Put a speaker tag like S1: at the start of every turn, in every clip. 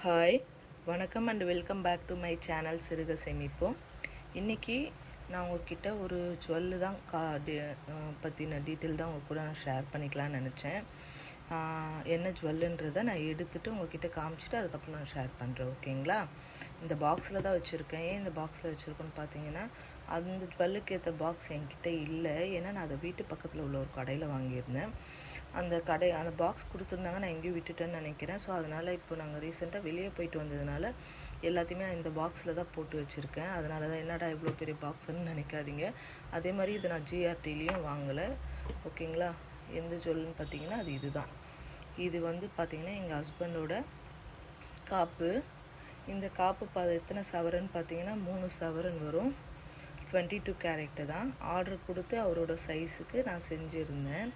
S1: Hi, வணக்கம் and welcome back to my channel சிறுக சேமிப்போம். இன்றைக்கி நான் உங்ககிட்ட ஒரு ஜுவல்லு தான் பற்றின டீட்டெயில் தான் உங்கள் கூட நான் ஷேர் பண்ணிக்கலான்னு நினச்சேன். என்ன ஜுவல்லுன்றதை நான் எடுத்துகிட்டு உங்ககிட்ட காமிச்சிட்டு அதுக்கப்புறம் நான் ஷேர் பண்ணுறேன், ஓகேங்களா? இந்த பாக்ஸில் தான் வச்சுருக்கேன். ஏன் இந்த பாக்ஸில் வச்சுருக்கோன்னு பார்த்தீங்கன்னா, அந்த ஜுவல்லுக்கு ஏற்ற பாக்ஸ் என்கிட்ட இல்லை. ஏன்னா நான் அதை வீட்டு பக்கத்தில் உள்ள ஒரு கடையில் வாங்கியிருந்தேன். அந்த பாக்ஸ் கொடுத்துருந்தாங்க, நான் எங்கேயும் விட்டுட்டேன்னு நினைக்கிறேன். ஸோ அதனால் இப்போ நாங்கள் ரீசெண்டாக வெளியே போயிட்டு வந்ததுனால எல்லாத்தையுமே நான் இந்த பாக்ஸில் தான் போட்டு வச்சுருக்கேன். அதனால தான் என்னடா இவ்வளோ பெரிய பாக்ஸ்ன்னு நினைக்காதீங்க. அதே மாதிரி இதை நான் ஜிஆர்டிலையும் வாங்கலை, ஓகேங்களா? எந்த ஜுவல்லுன்னு பார்த்தீங்கன்னா அது இதுதான். இது வந்து பார்த்திங்கன்னா எங்கள் ஹஸ்பண்டோட காப்பு. இந்த காப்பு எத்தனை சவரன்னு பார்த்தீங்கன்னா 3 சவரன் வரும். 22 கேரட்டு தான். ஆர்டர் கொடுத்து அவரோட சைஸுக்கு நான் செஞ்சுருந்தேன்,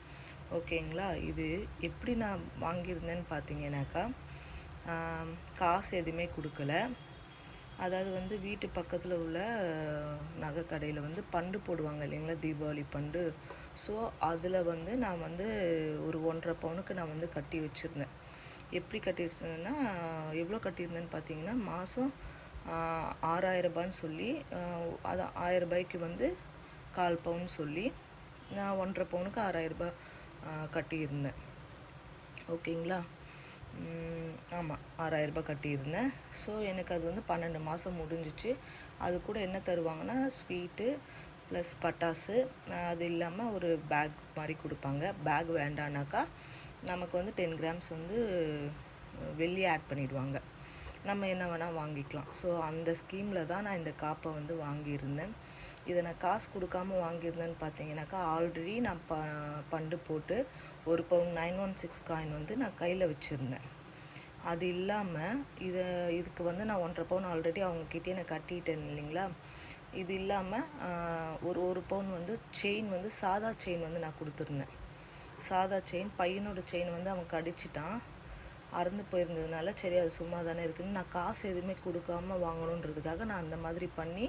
S1: ஓகேங்களா? இது எப்படி நான் வாங்கியிருந்தேன்னு பார்த்தீங்கன்னாக்கா, காசு எதுவுமே கொடுக்கல. அதாவது வந்து வீட்டு பக்கத்தில் உள்ள நகை கடையில் வந்து பண்டு போடுவாங்க இல்லைங்களா, தீபாவளி பண்டு. ஸோ அதில் வந்து நான் வந்து ஒரு 1.5 பவுனுக்கு நான் வந்து கட்டி வச்சுருந்தேன். எப்படி கட்டியிருந்தேன்னா, எவ்வளோ கட்டியிருந்தேன்னு பார்த்தீங்கன்னா, மாதம் 6000 ரூபான்னு சொல்லி, அது 1000 ரூபாய்க்கு வந்து 1/4 பவுன் சொல்லி நான் 1.5 பவுனுக்கு 6000 ரூபாய் கட்டியிருந்தேன், ஓகேங்களா? ஆமாம், 6000 ரூபாய் கட்டியிருந்தேன். ஸோ எனக்கு அது வந்து 12 மாதம் முடிஞ்சிச்சு. அது கூட என்ன தருவாங்கன்னா, ஸ்வீட்டு ப்ளஸ் பட்டாசு, அது இல்லாமல் ஒரு பேக் மாதிரி கொடுப்பாங்க. பேக் வேண்டானாக்கா நமக்கு வந்து 10 கிராம்ஸ் வந்து வெள்ளி ஆட் பண்ணிவிடுவாங்க, நம்ம என்ன வேணால் வாங்கிக்கலாம். ஸோ அந்த ஸ்கீமில் தான் நான் இந்த காப்பை வந்து வாங்கியிருந்தேன். இதை நான் காசு கொடுக்காமல் வாங்கியிருந்தேன்னு பார்த்தீங்கன்னாக்கா, ஆல்ரெடி நான் பண்டு போட்டு ஒரு பவுன் 916 காயின் வந்து நான் கையில் வச்சுருந்தேன். அது இல்லாமல் இதுக்கு வந்து நான் 1.5 பவுன் ஆல்ரெடி அவங்கக்கிட்டே நான் கட்டிட்டேன் இல்லைங்களா? இது இல்லாமல் ஒரு பவுன் வந்து செயின் வந்து சாதா செயின் வந்து நான் கொடுத்துருந்தேன். சாதா செயின், பையனோட செயின் வந்து அவன் கடிச்சிட்டான், அறந்து போயிருந்ததுனால சரி அது சும்மா தானே இருக்குதுன்னு நான் காசு எதுவுமே கொடுக்காம வாங்கணுன்றதுக்காக நான் அந்த மாதிரி பண்ணி,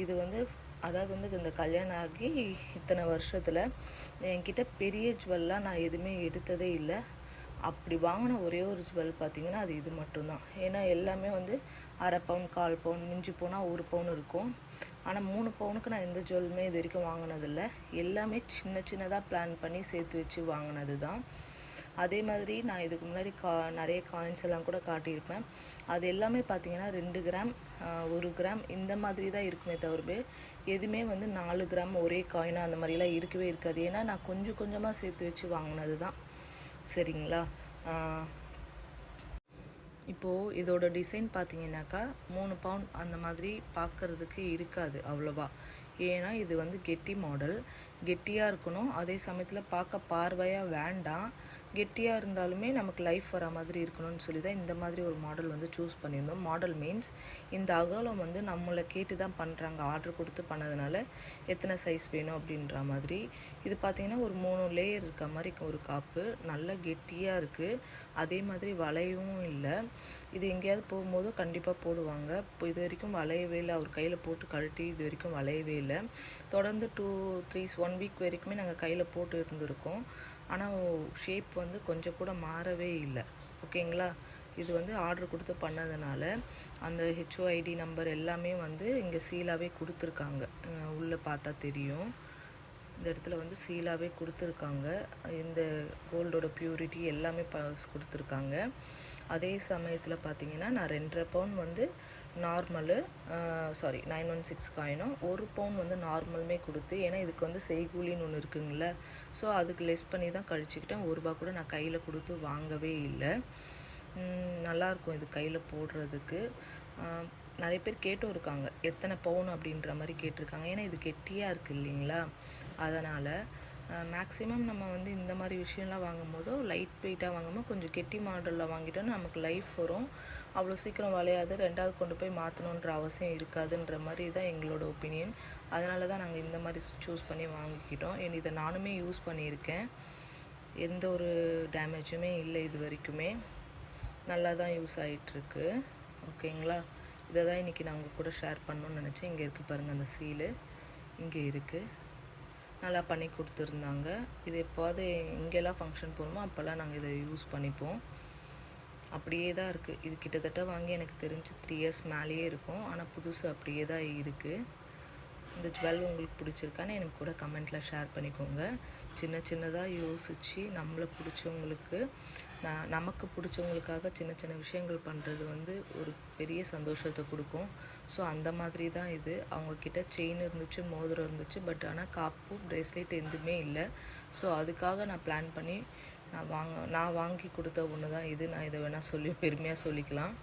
S1: இது வந்து அதாவது வந்து இந்த கல்யாணம் ஆகி இத்தனை வருஷத்தில் என்கிட்ட பெரிய ஜுவல்லாம் நான் எதுவுமே எடுத்ததே இல்லை. அப்படி வாங்கின ஒரே ஒரு ஜுவல் பார்த்திங்கன்னா அது இது மட்டும்தான். ஏன்னா எல்லாமே வந்து 1/2 பவுன், 1/4 பவுன், மிஞ்சி போனால் 1 பவுன் இருக்கும். ஆனால் 3 பவுனுக்கு நான் எந்த ஜுவல்லுமே இது வரைக்கும் வாங்கினதில்லை. எல்லாமே சின்ன சின்னதாக பிளான் பண்ணி சேர்த்து வச்சு வாங்கினது தான். அதே மாதிரி நான் இதுக்கு முன்னாடி நிறைய காயின்ஸ் எல்லாம் கூட காட்டியிருப்பேன். அது எல்லாமே பார்த்திங்கன்னா 2 கிராம், 1 கிராம் இந்த மாதிரி தான் இருக்குமே தவிர எதுவுமே வந்து 4 கிராம் ஒரே காயினாக அந்த மாதிரிலாம் இருக்கவே இருக்காது. ஏன்னா நான் கொஞ்சம் கொஞ்சமாக சேர்த்து வச்சு வாங்கினது தான், சரிங்களா? இப்போது இதோட டிசைன் பார்த்தீங்கன்னாக்கா 3 பவுன் அந்த மாதிரி பார்க்குறதுக்கு இருக்காது அவ்வளோவா. ஏன்னா இது வந்து கெட்டி மாடல், கெட்டியாக இருக்கணும். அதே சமயத்தில் பார்க்க பார்வையாக வேண்டாம், கெட்டியாக இருந்தாலுமே நமக்கு லைஃப் வர மாதிரி இருக்கணும்னு சொல்லி தான் இந்த மாதிரி ஒரு மாடல் வந்து சூஸ் பண்ணியிருந்தோம். மாடல் மீன்ஸ் இந்த அகலம் வந்து நம்மளை கேட்டு தான் பண்ணுறாங்க, ஆர்டர் கொடுத்து பண்ணதுனால எத்தனை சைஸ் வேணும் அப்படின்ற மாதிரி. இது பார்த்திங்கன்னா ஒரு 3 லேயர் இருக்க மாதிரி ஒரு காப்பு, நல்ல கெட்டியாக இருக்குது. அதே மாதிரி வளையவும் இல்லை. இது எங்கேயாவது போகும்போது கண்டிப்பாக போடுவாங்க. இப்போ இது வரைக்கும் வளையவே இல்லை, அவர் கையில் போட்டு கழட்டி இது வரைக்கும் வளையவே இல்லை. தொடர்ந்து 1 வீக் வரைக்குமே நாங்கள் கையில் போட்டு இருந்திருக்கோம். ஆனால் ஷேப் வந்து கொஞ்சம் கூட மாறவே இல்லை, ஓகேங்களா? இது வந்து ஆர்டர் கொடுத்து பண்ணதுனால அந்த ஹெச்ஓஐடி நம்பர் எல்லாமே வந்து இங்கே சீலாகவே கொடுத்துருக்காங்க. உள்ளே பார்த்தா தெரியும், இந்த இடத்துல வந்து சீலாகவே கொடுத்துருக்காங்க. இந்த கோல்டோட பியூரிட்டி எல்லாமே கொடுத்துருக்காங்க. அதே சமயத்தில் பார்த்திங்கன்னா நான் 2.5 பவுன் வந்து நார்மலு 916 காயினும் 1 பவுன் வந்து நார்மலுமே கொடுத்து, ஏன்னா இதுக்கு வந்து செய்கூலின்னு ஒன்று இருக்குங்கள, ஸோ அதுக்கு லெஸ் பண்ணி தான் கழிச்சிக்கிட்டேன். 1 ரூபா கூட நான் கையில் கொடுத்து வாங்கவே இல்லை. நல்லாயிருக்கும் இது கையில் போடுறதுக்கு. நிறைய பேர் கேட்டும் இருக்காங்க எத்தனை பவுன் அப்படின்ற மாதிரி கேட்டிருக்காங்க. ஏன்னா இது கெட்டியாக இருக்குது இல்லைங்களா, அதனால் மேக்ஸிமம் நம்ம வந்து இந்த மாதிரி விஷயம்லாம் வாங்கும்போதோ லைட் வெயிட்டாக வாங்கும்போது கொஞ்சம் கெட்டி மாடலில் வாங்கிட்டோன்னா நமக்கு லைஃப் வரும், அவ்வளோ சீக்கிரம் வளையாது, 2வது கொண்டு போய் மாற்றணுன்ற அவசியம் இருக்காதுன்ற மாதிரி தான் எங்களோட ஒப்பீனியன். அதனால தான் நாங்கள் இந்த மாதிரி சூஸ் பண்ணி வாங்கிக்கிட்டோம். இதை நானுமே யூஸ் பண்ணியிருக்கேன், எந்த ஒரு டேமேஜுமே இல்லை, இது வரைக்குமே நல்லா தான் யூஸ் ஆகிட்டுருக்கு, ஓகேங்களா? இதை தான் இன்றைக்கி நான் உங்கள் கூட ஷேர் பண்ணணுன்னு நினச்சேன். இங்கே இருக்குது பாருங்கள், அந்த சீலு இங்கே இருக்குது, நல்லா பண்ணி கொடுத்துருந்தாங்க. இது எப்போது எங்கெல்லாம் ஃபங்க்ஷன் போகணுமோ அப்போல்லாம் நாங்கள் இதை யூஸ் பண்ணிப்போம். அப்படியே தான் இருக்குது. இது கிட்டத்தட்ட வாங்கி எனக்கு தெரிஞ்சு 3 இயர்ஸ் மேலேயே இருக்கும். ஆனால் புதுசு அப்படியே தான் இருக்குது. இந்த ஜுவல் உங்களுக்கு பிடிச்சிருக்கான்னு எனக்கு கூட கமெண்ட்டில் ஷேர் பண்ணிக்கோங்க. சின்ன சின்னதாக யோசித்து நம்மளை பிடிச்சவங்களுக்கு நமக்கு பிடிச்சவங்களுக்காக சின்ன சின்ன விஷயங்கள் பண்ணுறது வந்து ஒரு பெரிய சந்தோஷத்தை கொடுக்கும். ஸோ அந்த மாதிரி தான் இது. அவங்கக்கிட்ட செயின் இருந்துச்சு, மோதிரம் இருந்துச்சு, பட் ஆனால் காப்பு ப்ரேஸ்லெட் எதுவுமே இல்லை. ஸோ அதுக்காக நான் பிளான் பண்ணி நான் வாங்கி கொடுத்த ஒன்று தான் இது. நான் இதை வேணால் பெருமையாக சொல்லிக்கலாம்.